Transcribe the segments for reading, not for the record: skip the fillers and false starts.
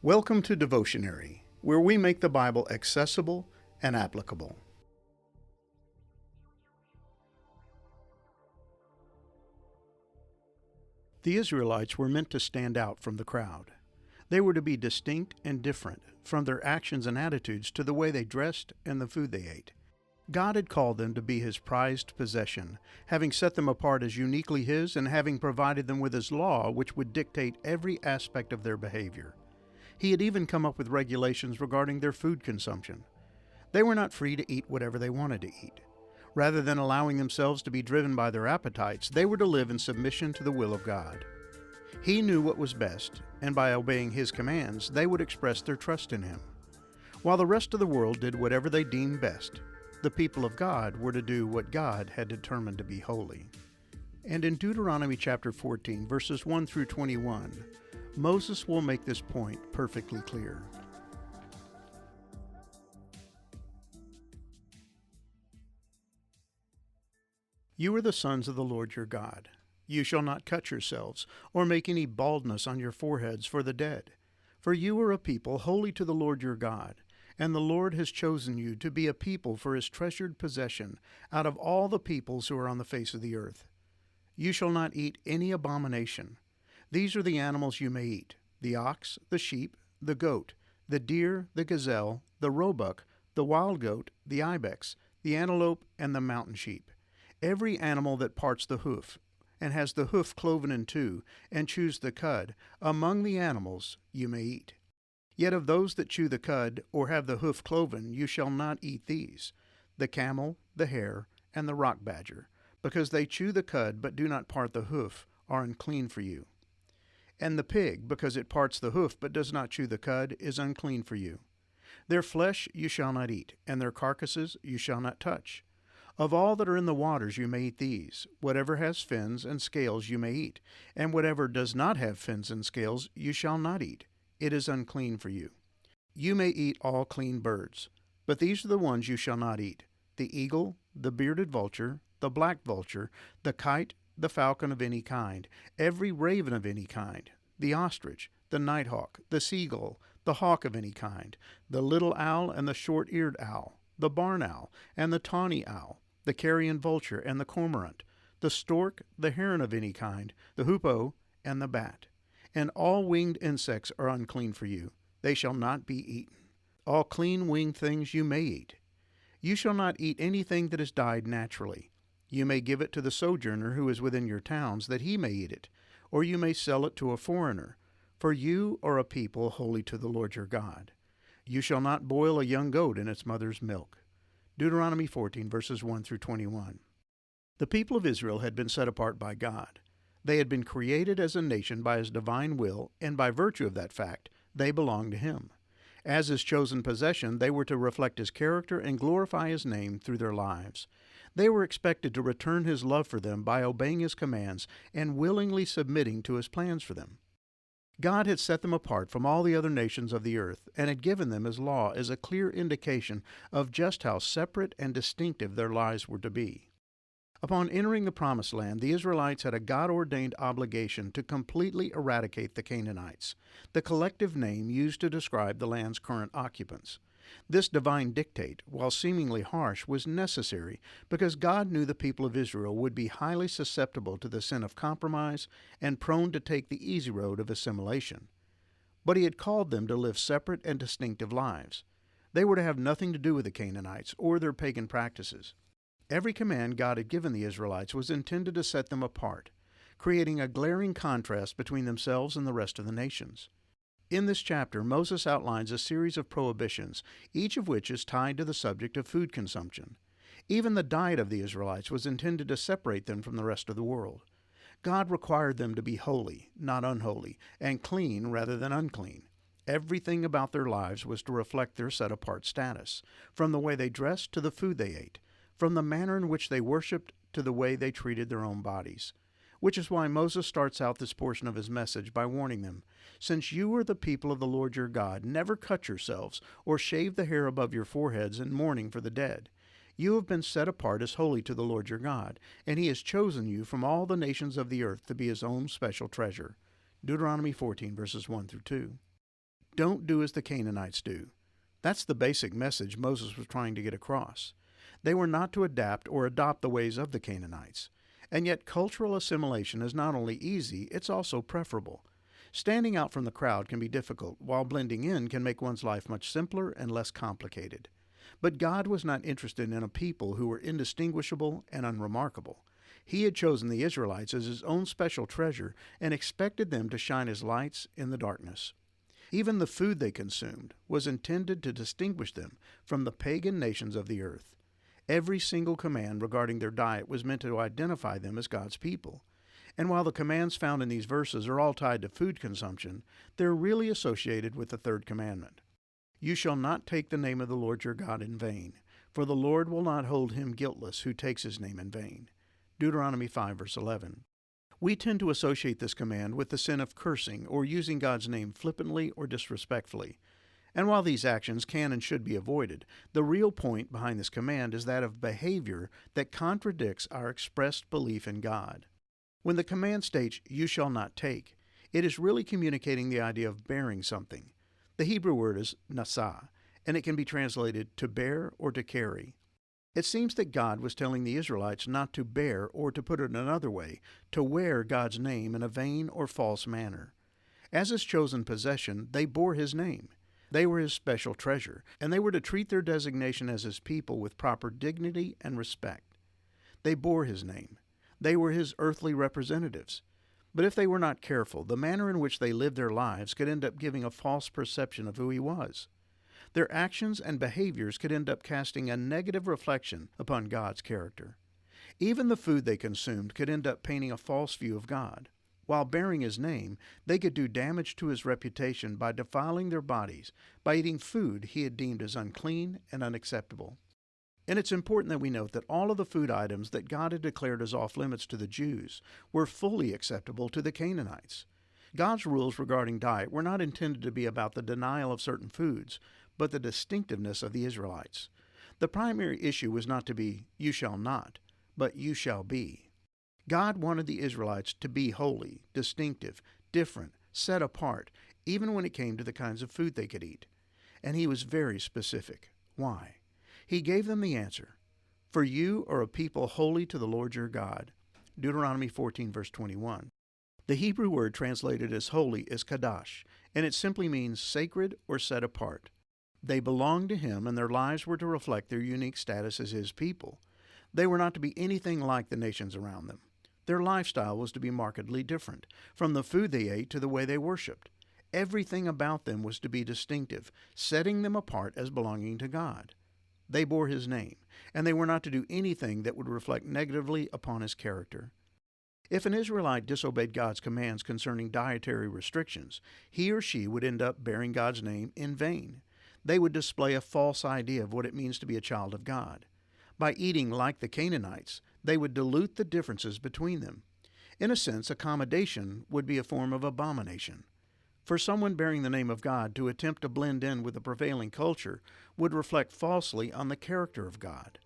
Welcome to Devotionary, where we make the Bible accessible and applicable. The Israelites were meant to stand out from the crowd. They were to be distinct and different, from their actions and attitudes to the way they dressed and the food they ate. God had called them to be His prized possession, having set them apart as uniquely His and having provided them with His law, which would dictate every aspect of their behavior. He had even come up with regulations regarding their food consumption. They were not free to eat whatever they wanted to eat. Rather than allowing themselves to be driven by their appetites, they were to live in submission to the will of God. He knew what was best, and by obeying His commands, they would express their trust in Him. While the rest of the world did whatever they deemed best, the people of God were to do what God had determined to be holy. And in Deuteronomy chapter 14, verses 1 through 21, Moses will make this point perfectly clear. You are the sons of the Lord your God. You shall not cut yourselves, or make any baldness on your foreheads for the dead. For you are a people holy to the Lord your God, and the Lord has chosen you to be a people for His treasured possession out of all the peoples who are on the face of the earth. You shall not eat any abomination. These are the animals you may eat: the ox, the sheep, the goat, the deer, the gazelle, the roebuck, the wild goat, the ibex, the antelope, and the mountain sheep. Every animal that parts the hoof, and has the hoof cloven in two, and chews the cud, among the animals you may eat. Yet of those that chew the cud, or have the hoof cloven, you shall not eat these: the camel, the hare, and the rock badger, because they chew the cud but do not part the hoof, are unclean for you. And the pig, because it parts the hoof but does not chew the cud, is unclean for you. Their flesh you shall not eat, and their carcasses you shall not touch. Of all that are in the waters you may eat these: whatever has fins and scales you may eat, and whatever does not have fins and scales you shall not eat. It is unclean for you. You may eat all clean birds, but these are the ones you shall not eat: the eagle, the bearded vulture, the black vulture, the kite, the falcon of any kind, every raven of any kind, the ostrich, the nighthawk, the seagull, the hawk of any kind, the little owl and the short-eared owl, the barn owl and the tawny owl, the carrion vulture and the cormorant, the stork, the heron of any kind, the hoopoe, and the bat. And all winged insects are unclean for you. They shall not be eaten. All clean winged things you may eat. You shall not eat anything that has died naturally. You may give it to the sojourner who is within your towns, that he may eat it, or you may sell it to a foreigner. For you are a people holy to the Lord your God. You shall not boil a young goat in its mother's milk. Deuteronomy 14, verses 1 through 21. The people of Israel had been set apart by God. They had been created as a nation by His divine will, and by virtue of that fact, they belonged to Him. As His chosen possession, they were to reflect His character and glorify His name through their lives. They were expected to return His love for them by obeying His commands and willingly submitting to His plans for them. God had set them apart from all the other nations of the earth and had given them His law as a clear indication of just how separate and distinctive their lives were to be. Upon entering the Promised Land, the Israelites had a God-ordained obligation to completely eradicate the Canaanites, the collective name used to describe the land's current occupants. This divine dictate, while seemingly harsh, was necessary because God knew the people of Israel would be highly susceptible to the sin of compromise and prone to take the easy road of assimilation. But He had called them to live separate and distinctive lives. They were to have nothing to do with the Canaanites or their pagan practices. Every command God had given the Israelites was intended to set them apart, creating a glaring contrast between themselves and the rest of the nations. In this chapter, Moses outlines a series of prohibitions, each of which is tied to the subject of food consumption. Even the diet of the Israelites was intended to separate them from the rest of the world. God required them to be holy, not unholy, and clean rather than unclean. Everything about their lives was to reflect their set-apart status, from the way they dressed to the food they ate, from the manner in which they worshiped to the way they treated their own bodies. Which is why Moses starts out this portion of his message by warning them, "Since you are the people of the Lord your God, never cut yourselves or shave the hair above your foreheads in mourning for the dead. You have been set apart as holy to the Lord your God, and He has chosen you from all the nations of the earth to be His own special treasure." Deuteronomy 14, verses 1 through 2. Don't do as the Canaanites do. That's the basic message Moses was trying to get across. They were not to adapt or adopt the ways of the Canaanites. And yet cultural assimilation is not only easy, it's also preferable. Standing out from the crowd can be difficult, while blending in can make one's life much simpler and less complicated. But God was not interested in a people who were indistinguishable and unremarkable. He had chosen the Israelites as his own special treasure and expected them to shine as lights in the darkness. Even the food they consumed was intended to distinguish them from the pagan nations of the earth. Every single command regarding their diet was meant to identify them as God's people. And while the commands found in these verses are all tied to food consumption, they're really associated with the third commandment. You shall not take the name of the Lord your God in vain, for the Lord will not hold him guiltless who takes his name in vain. Deuteronomy 5, verse 11. We tend to associate this command with the sin of cursing or using God's name flippantly or disrespectfully. And while these actions can and should be avoided, the real point behind this command is that of behavior that contradicts our expressed belief in God. When the command states, you shall not take, it is really communicating the idea of bearing something. The Hebrew word is nasa, and it can be translated to bear or to carry. It seems that God was telling the Israelites not to bear, or to put it another way, to wear God's name in a vain or false manner. As his chosen possession, they bore his name. They were his special treasure, and they were to treat their designation as his people with proper dignity and respect. They bore his name. They were his earthly representatives. But if they were not careful, the manner in which they lived their lives could end up giving a false perception of who he was. Their actions and behaviors could end up casting a negative reflection upon God's character. Even the food they consumed could end up painting a false view of God. While bearing his name, they could do damage to his reputation by defiling their bodies, by eating food he had deemed as unclean and unacceptable. And it's important that we note that all of the food items that God had declared as off-limits to the Jews were fully acceptable to the Canaanites. God's rules regarding diet were not intended to be about the denial of certain foods, but the distinctiveness of the Israelites. The primary issue was not to be, you shall not, but you shall be. God wanted the Israelites to be holy, distinctive, different, set apart, even when it came to the kinds of food they could eat. And he was very specific. Why? He gave them the answer. For you are a people holy to the Lord your God. Deuteronomy 14, verse 21. The Hebrew word translated as holy is kadash, and it simply means sacred or set apart. They belonged to him, and their lives were to reflect their unique status as his people. They were not to be anything like the nations around them. Their lifestyle was to be markedly different, from the food they ate to the way they worshiped. Everything about them was to be distinctive, setting them apart as belonging to God. They bore his name, and they were not to do anything that would reflect negatively upon his character. If an Israelite disobeyed God's commands concerning dietary restrictions, he or she would end up bearing God's name in vain. They would display a false idea of what it means to be a child of God. By eating like the Canaanites, they would dilute the differences between them. In a sense, accommodation would be a form of abomination. For someone bearing the name of God to attempt to blend in with the prevailing culture would reflect falsely on the character of God.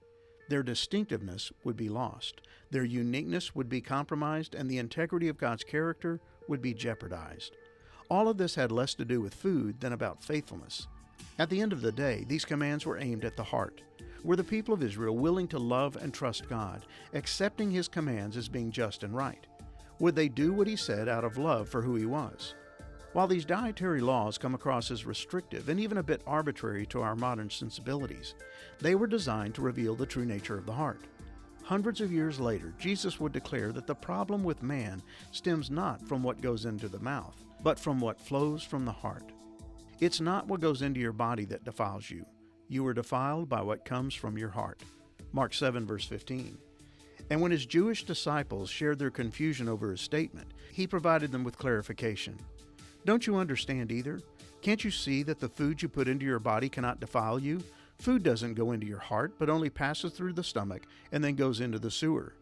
Their distinctiveness would be lost, their uniqueness would be compromised, and the integrity of God's character would be jeopardized. All of this had less to do with food than about faithfulness. At the end of the day, these commands were aimed at the heart. Were the people of Israel willing to love and trust God, accepting his commands as being just and right? Would they do what he said out of love for who he was? While these dietary laws come across as restrictive and even a bit arbitrary to our modern sensibilities, they were designed to reveal the true nature of the heart. Hundreds of years later, Jesus would declare that the problem with man stems not from what goes into the mouth, but from what flows from the heart. It's not what goes into your body that defiles you. You are defiled by what comes from your heart. Mark 7, verse 15. And when his Jewish disciples shared their confusion over his statement, he provided them with clarification. Don't you understand either? Can't you see that the food you put into your body cannot defile you? Food doesn't go into your heart, but only passes through the stomach and then goes into the sewer.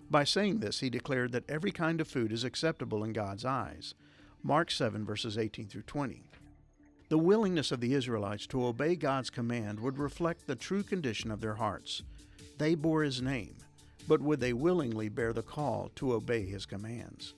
By saying this, he declared that every kind of food is acceptable in God's eyes. Mark 7, verses 18 through 20. The willingness of the Israelites to obey God's command would reflect the true condition of their hearts. They bore his name, but would they willingly bear the call to obey his commands?